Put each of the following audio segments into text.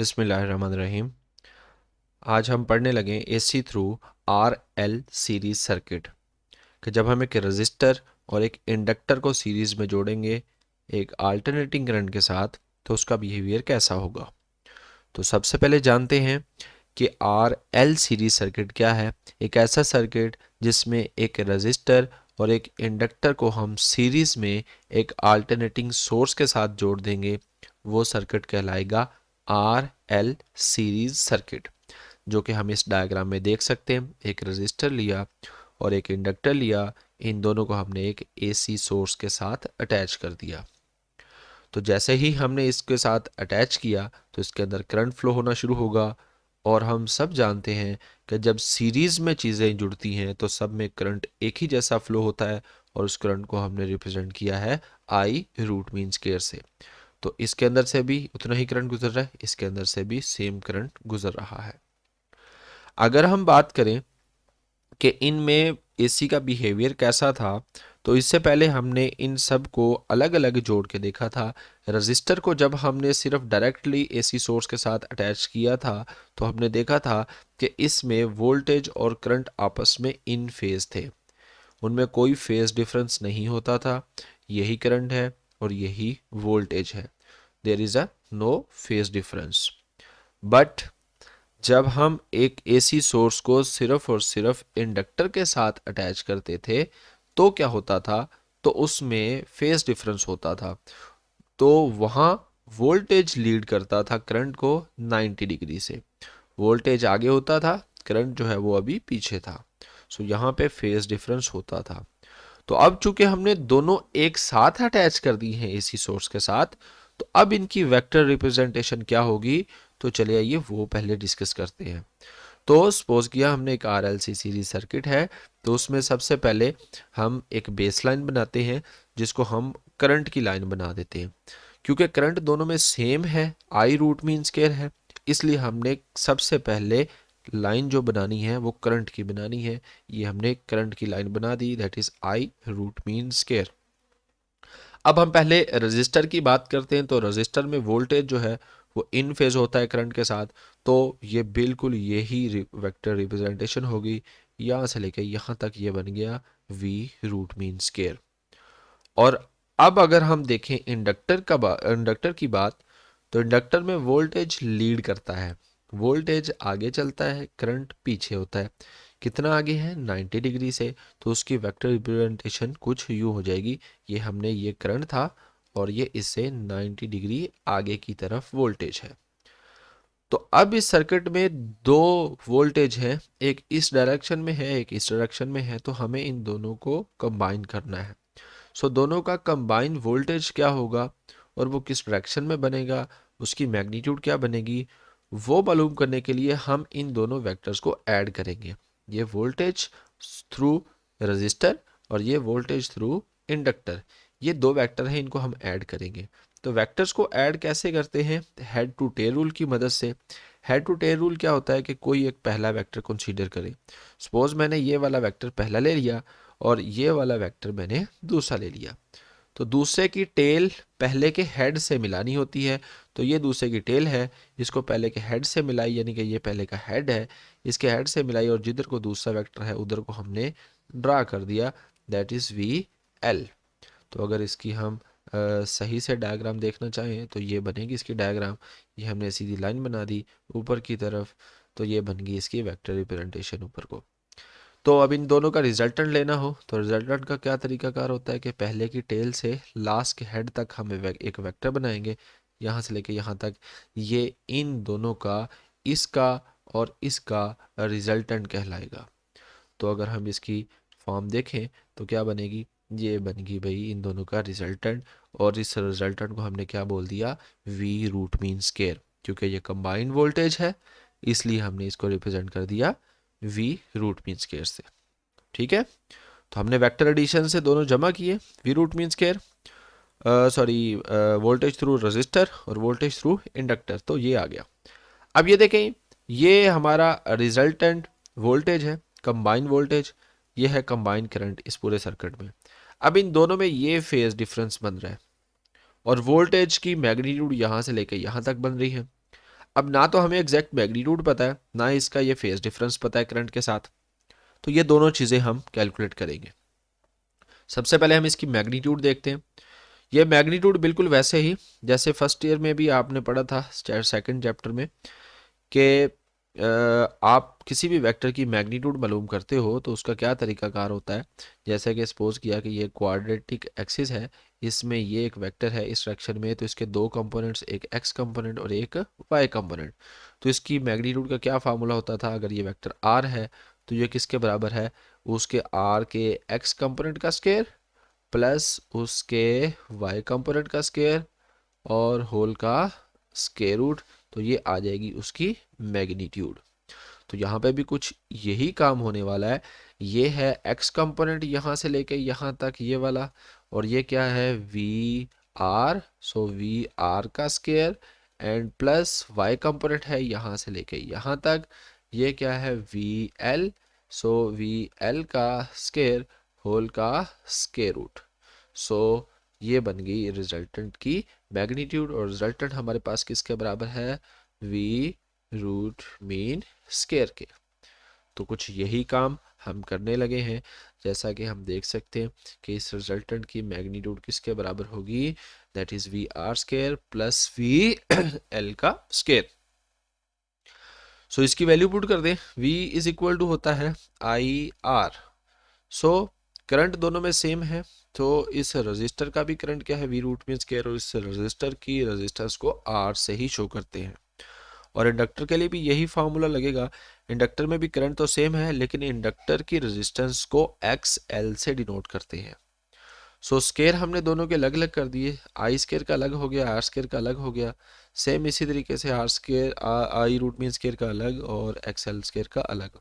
बिस्मिल्लाहिर्रहमानिर्रहीम। आज हम पढ़ने लगे AC through are L series circuit कि जब हम एक रजिस्टर और एक इंडक्टर को सीरीज में जोड़ेंगे एक अल्टरनेटिंग करंट के साथ तो उसका बिहेवियर कैसा होगा। तो सबसे पहले जानते हैं कि आर एल सीरीज सर्किट क्या है। एक ऐसा सर्किट जिसमें एक रजिस्टर और एक इंडक्टर को हम सीरीज में एक अल्टरनेटिंग सोर्स के साथ जोड़ देंगे, वो सर्किट कहलाएगा आर एल सीरीज सर्किट, जो कि हम इस डायग्राम में देख सकते हैं। एक रजिस्टर लिया और एक इंडक्टर लिया, इन दोनों को हमने एक एसी सोर्स के साथ अटैच कर दिया। तो जैसे ही हमने इसके साथ अटैच किया तो इसके अंदर करंट फ्लो होना शुरू होगा। और हम सब जानते हैं कि जब सीरीज़ में चीज़ें जुड़ती हैं तो सब में करंट एक ही जैसा फ्लो होता है, और उस करंट को हमने रिप्रेजेंट किया है आई रूट मीन स्क्वायर से। तो इसके अंदर से भी उतना ही करंट गुजर रहा है, इसके अंदर से भी सेम करंट गुजर रहा है। अगर हम बात करें कि इनमें एसी का बिहेवियर कैसा था, तो इससे पहले हमने इन सब को अलग अलग जोड़ के देखा था। रजिस्टर को जब हमने सिर्फ डायरेक्टली एसी सोर्स के साथ अटैच किया था तो हमने देखा था कि इसमें वोल्टेज और करंट आपस में इन फेज थे, उनमें कोई फेज डिफरेंस नहीं होता था। यही करंट है और यही वोल्टेज है, there is a no phase difference. But जब हम एक एसी सोर्स को सिर्फ और सिर्फ इंडक्टर के साथ अटैच करते थे तो क्या होता था, तो उसमें फेज डिफरेंस होता था। तो वहाँ वोल्टेज लीड करता था करंट को 90 डिग्री से, वोल्टेज आगे होता था, करंट जो है वो अभी पीछे था। सो यहाँ पे फेज डिफरेंस होता था। तो अब चूंकि हमने दोनों एक साथ अटैच कर दी हैं एसी सोर्स के साथ, तो अब इनकी वेक्टर रिप्रेजेंटेशन क्या होगी, तो चलिए आइए वो पहले डिस्कस करते हैं। तो सपोज किया हमने एक आरएलसी सीरीज सर्किट है, तो उसमें सबसे पहले हम एक बेस लाइन बनाते हैं जिसको हम करंट की लाइन बना देते हैं। क्योंकि करंट दोनों में सेम है, आई रूट मीन स्क्वायर है, इसलिए हमने सबसे पहले लाइन जो बनानी है वो करंट की बनानी है। ये हमने करंट की लाइन बना दी, that is I root mean square. अब हम पहले रजिस्टर की बात करते हैं। तो रजिस्टर में वोल्टेज जो है वो इन फेज होता है करंट के साथ, तो ये बिल्कुल यही वेक्टर रिप्रेजेंटेशन होगी। यहाँ से लेके यहाँ तक ये बन गया वी रूट मीन स्क्वायर। और अब अगर हम देखें इंडक्टर की बात, तो इंडक्टर में वोल्टेज लीड करता है, वोल्टेज आगे चलता है, करंट पीछे होता है। कितना आगे है, 90 डिग्री से। तो उसकी वेक्टर रिप्रेजेंटेशन कुछ यूँ हो जाएगी, ये हमने ये करंट था और ये इससे 90 डिग्री आगे की तरफ वोल्टेज है। तो अब इस सर्किट में दो वोल्टेज हैं, एक इस डायरेक्शन में है एक इस डायरेक्शन में है, तो हमें इन दोनों को कंबाइन करना है। सो दोनों का कंबाइन वोल्टेज क्या होगा और वो किस डायरेक्शन में बनेगा, उसकी मैग्नीट्यूड क्या बनेगी, वो मालूम करने के लिए हम इन दोनों वेक्टर्स को ऐड करेंगे। ये वोल्टेज थ्रू रजिस्टर और ये वोल्टेज थ्रू इंडक्टर, ये दो वेक्टर हैं, इनको हम ऐड करेंगे। तो वेक्टर्स को ऐड कैसे करते हैं, हेड टू टेल रूल की मदद से। हेड टू टेल रूल क्या होता है कि कोई एक पहला वेक्टर कंसीडर करे। सपोज मैंने ये वाला वेक्टर पहला ले लिया और ये वाला वेक्टर मैंने दूसरा ले लिया, तो दूसरे की टेल पहले के हेड से मिलानी होती है। तो ये दूसरे की टेल है, इसको पहले के हेड से मिलाई, यानी कि ये पहले का हेड है, इसके हेड से मिलाई, और जिधर को दूसरा वेक्टर है उधर को हमने ड्रा कर दिया, दैट इज़ वी एल। तो अगर इसकी हम सही से डायग्राम देखना चाहें तो ये बनेगी इसकी डायग्राम। ये हमने सीधी लाइन बना दी ऊपर की तरफ, तो ये बन गई इसकी वेक्टर रिप्रेजेंटेशन ऊपर को। तो अब इन दोनों का रिजल्टेंट लेना हो तो रिजल्टेंट का क्या तरीकाकार होता है कि पहले की टेल से लास्ट के हेड तक हम एक वेक्टर बनाएंगे, यहाँ से लेके यहाँ तक। ये इन दोनों का, इसका और इसका रिजल्टेंट कहलाएगा। तो अगर हम इसकी फॉर्म देखें तो क्या बनेगी, ये बनेगी भाई इन दोनों का रिजल्टेंट। और इस रिजल्टेंट को हमने क्या बोल दिया, वी रूट मीन स्क्वायर। क्योंकि ये कंबाइंड वोल्टेज है इसलिए हमने इसको रिप्रेजेंट कर दिया वी रूट मीन स्क्वायर से। ठीक है, तो हमने वेक्टर एडिशन से दोनों जमा किए, V root mean square, sorry voltage through resistor और वोल्टेज थ्रू इंडक्टर, तो ये आ गया। अब ये देखें, ये हमारा रिजल्टेंट वोल्टेज है, कंबाइन वोल्टेज, ये है कंबाइन करंट इस पूरे सर्किट में। अब इन दोनों में ये फेज डिफरेंस बन रहा है और वोल्टेज की मैग्नीट्यूड यहाँ से लेकर यहाँ तक बन रही है। अब ना तो हमें एग्जैक्ट मैग्नीट्यूड पता है, ना इसका ये फेज डिफरेंस पता है करंट के साथ, तो ये दोनों चीज़ें हम कैलकुलेट करेंगे। सबसे पहले हम इसकी मैग्नीट्यूड देखते हैं। ये मैग्नीट्यूड बिल्कुल वैसे ही जैसे फर्स्ट ईयर में भी आपने पढ़ा था सेकंड चैप्टर में कि आप किसी भी वेक्टर की मैग्नीट्यूड मालूम करते हो तो उसका क्या तरीकाकार होता है। जैसे कि सपोज किया कि ये क्वाड्रेटिक एक्सिस है, इसमें ये एक वेक्टर है इस डायरेक्शन में, तो इसके दो कंपोनेंट्स, एक एक्स कंपोनेंट और एक वाई कंपोनेंट। तो इसकी मैग्नीट्यूड का क्या फार्मूला होता था, अगर ये वेक्टर आर है तो ये किसके बराबर है, उसके आर के एक्स कंपोनेंट का स्क्वायर प्लस उसके वाई कंपोनेंट का स्क्वायर और होल का स्क्वायर रूट, तो ये आ जाएगी उसकी मैग्नीट्यूड। तो यहाँ पे भी कुछ यही काम होने वाला है। ये है एक्स कंपोनेंट यहाँ से लेके यहाँ तक ये वाला, और ये क्या है V R, so V R का square and plus Y component है यहाँ से लेके यहाँ तक, ये क्या है V L, so V L का स्क्वायर होल का स्क्वायर रूट। सो ये बन गई रिजल्टेंट की मैग्नीट्यूड, और रिजल्टेंट हमारे पास किसके बराबर है, वी रूट मीन स्क्वायर के। तो कुछ यही काम हम करने लगे हैं। जैसा कि हम देख सकते हैं कि इस रिजल्टेंट की मैग्नीट्यूड किसके बराबर होगी, that is V R square plus V L का स्क्वायर। सो इसकी वैल्यू पुट कर दें, v इज इक्वल टू होता है आई आर। सो करंट दोनों में सेम है, तो इस रजिस्टर का भी करंट क्या है वी रूट मीन स्क्वायर, और इस रजिस्टर की रेजिस्टेंस को आर से ही शो करते हैं। और इंडक्टर के लिए भी यही फार्मूला लगेगा। इंडक्टर में भी करंट तो सेम है, लेकिन इंडक्टर की रेजिस्टेंस को एक्स एल से डिनोट करते हैं। सो स्केयर हमने दोनों के अलग अलग कर दिए, आई स्केयर का अलग हो गया, आर स्केयर का अलग हो गया। सेम इसी तरीके से R square I root mean square का अलग और एक्स एल स्केयर का अलग।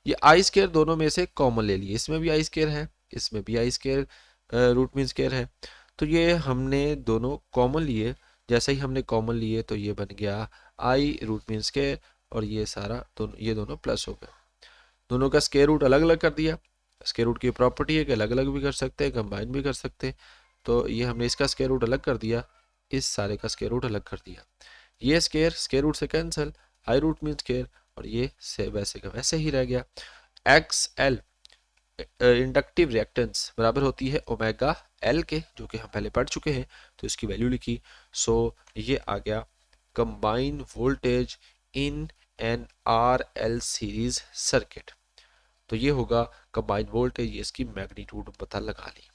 ये आई स्केयर दोनों में से कॉमन ले लिए, इसमें भी आई स्केयर है, इसमें भी I square root mean square है, तो ये हमने दोनों कॉमन लिए। जैसे ही हमने कॉमन लिए तो ये बन गया आई रूट मीन स्केयर, और ये सारा दोनों ये दोनों प्लस हो गए। दोनों का स्केयर रूट अलग अलग कर दिया। स्केयर रूट की प्रॉपर्टी है कि अलग अलग भी कर सकते हैं, कंबाइन भी कर सकते हैं। तो ये हमने इसका स्केयर रूट अलग कर दिया, इस सारे का स्केयर रूट अलग कर दिया। ये स्केयर रूट से कैंसिल, आई रूट मीन स्केयर, और ये से वैसे का वैसे ही रह गया। एक्स एल इंडक्टिव रिएक्टेंस बराबर होती है ओमेगा एल के, जो कि हम पहले पढ़ चुके हैं, तो इसकी वैल्यू लिखी। सो ये आ गया combine voltage in an R L series circuit. तो ये होगा कंबाइन वोल्टेज, ये इसकी मैग्नीट्यूड पता लगा ली।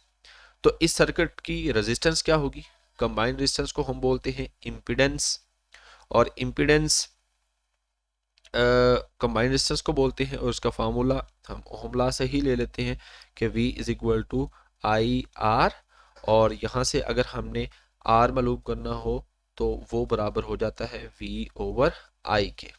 तो इस सर्किट की रेजिस्टेंस क्या होगी, कंबाइन रेजिस्टेंस को हम बोलते हैं इम्पीडेंस, और इम्पीडेंस कंबाइन रेजिस्टेंस को बोलते हैं, और उसका फार्मूला हम ओहम लॉ से ही ले लेते हैं कि V is equal to I R, और यहाँ से अगर हमने R मालूम करना हो तो वो बराबर हो जाता है V ओवर I के।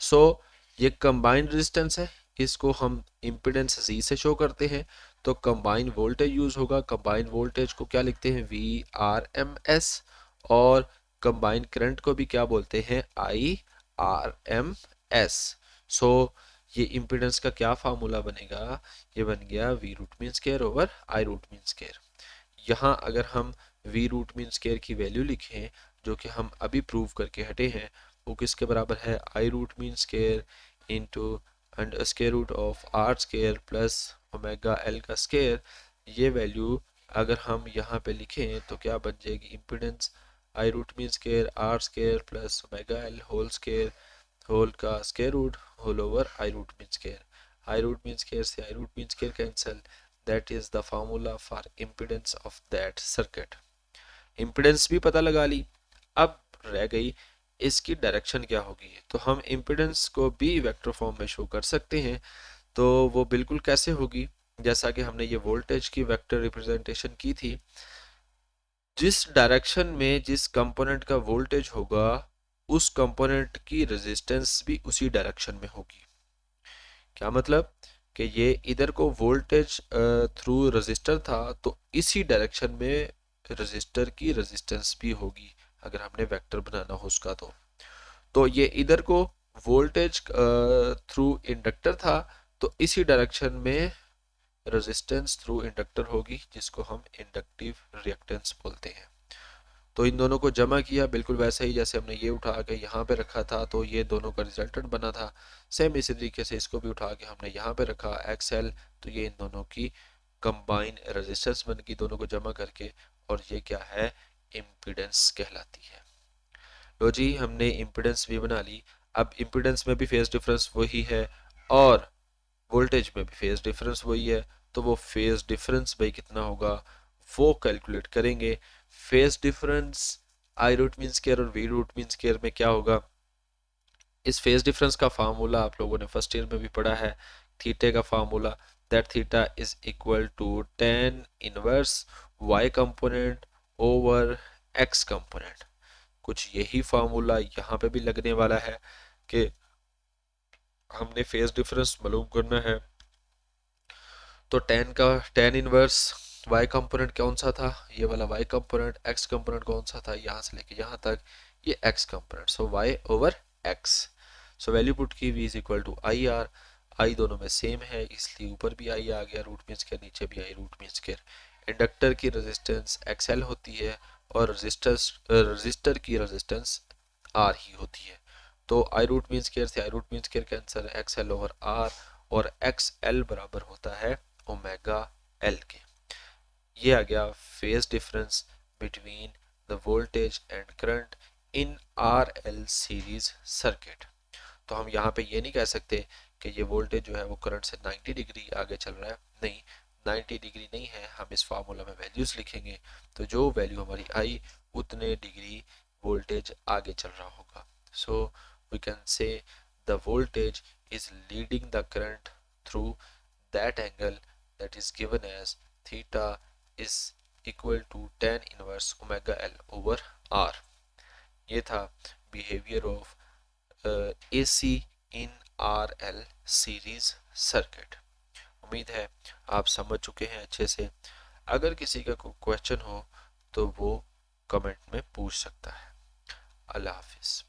सो ये कंबाइन रेजिस्टेंस है, इसको हम इम्पीडेंस Z से शो करते हैं, तो कंबाइन वोल्टेज यूज होगा। कंबाइन वोल्टेज को क्या लिखते हैं वी आर एम एस, और कंबाइन करंट को भी क्या बोलते हैं I R M S. So ये इम्पीडेंस का क्या फार्मूला बनेगा, ये बन गया V root mean square over I root mean square. यहाँ अगर हम वी रूट मीन स्क्वायर की वैल्यू लिखें, जो कि हम अभी प्रूव करके हटे हैं, वो किसके बराबर है I root mean square into under square root of R square plus omega L का स्क्वायर। ये वैल्यू अगर हम यहाँ पे लिखें तो क्या बन जाएगी, impedance I root mean square R square plus omega L whole square whole का square root whole over I root mean square. I root mean square से I root mean square cancel, that is the formula for impedance of that circuit. Impedance भी पता लगा ली, अब रह गई इसकी direction क्या होगी। तो हम इम्पीडेंस को भी वेक्टर फॉर्म में शो कर सकते हैं, तो वो बिल्कुल कैसे होगी, जैसा कि हमने ये वोल्टेज की वेक्टर रिप्रेजेंटेशन की थी। जिस डायरेक्शन में जिस कंपोनेंट का वोल्टेज होगा, उस कंपोनेंट की रेजिस्टेंस भी उसी डायरेक्शन में होगी। क्या मतलब कि ये इधर को वोल्टेज थ्रू रेजिस्टर था, तो इसी डायरेक्शन में रेजिस्टर की रेजिस्टेंस भी होगी अगर हमने वेक्टर बनाना हो उसका। तो ये इधर को वोल्टेज थ्रू इंडक्टर था, तो इसी डायरेक्शन में रेजिस्टेंस थ्रू इंडक्टर होगी, जिसको हम इंडक्टिव रिएक्टेंस बोलते हैं। तो इन दोनों को जमा किया बिल्कुल वैसे ही जैसे हमने ये उठा के यहाँ पे रखा था, तो ये दोनों का रिजल्टेंट बना था। सेम इसी तरीके से इसको भी उठा के हमने यहाँ पे रखा एक्सएल, तो ये इन दोनों की कंबाइन रेजिस्टेंस बन गई दोनों को जमा करके, और ये क्या है, इम्पीडेंस कहलाती है। लो जी, हमने इम्पीडेंस भी बना ली। अब इम्पीडेंस में भी फेज डिफरेंस वही है और वोल्टेज में भी फेज डिफरेंस वही है, तो वो फेज डिफरेंस भाई कितना होगा वो कैलकुलेट करेंगे। Phase difference I root mean square और वी रूट मीन स्क्वायर में क्या होगा, इस फेज डिफरेंस का फार्मूला आप लोगों ने फर्स्ट ईयर में भी पढ़ा है, थीटे का formula, that theta is equal to tan inverse y component over x component. कुछ यही फार्मूला यहाँ पे भी लगने वाला है कि हमने फेज डिफरेंस मालूम करना है, तो tan इनवर्स y कंपोनेंट कौन सा था, ये वाला y कंपोनेंट, x कंपोनेंट कौन सा था यहाँ से लेके यहाँ तक, ये x component, so y over x। So value put की v is equal to I R, I दोनों में सेम है इसलिए ऊपर भी आई आ गया रूट मीन स्क्वायर, नीचे भी आई रूट मीन स्क्वायर। इंडक्टर की रेजिस्टेंस XL होती है और रजिस्टर की रेजिस्टेंस R ही होती है, तो आई रूट मीन स्क्वायर से I root mean square cancer है, XL ओवर R, और XL बराबर होता है ओमेगा एल के। ये आ गया phase difference between the voltage and current in are L series circuit. तो हम यहाँ पे ये नहीं कह सकते कि ये वोल्टेज जो है वो करंट से 90 डिग्री आगे चल रहा है, नहीं, 90 डिग्री नहीं है, हम इस फार्मूला में वैल्यूज लिखेंगे, तो जो वैल्यू हमारी आई उतने डिग्री वोल्टेज आगे चल रहा होगा। So we can say the voltage is leading the current through that angle that is given as theta is equal to tan inverse omega L over R। ये था behavior of AC in RL series circuit। उम्मीद है आप समझ चुके हैं अच्छे से। अगर किसी का कोई क्वेश्चन हो तो वो कमेंट में पूछ सकता है। अल्लाह हाफिज़।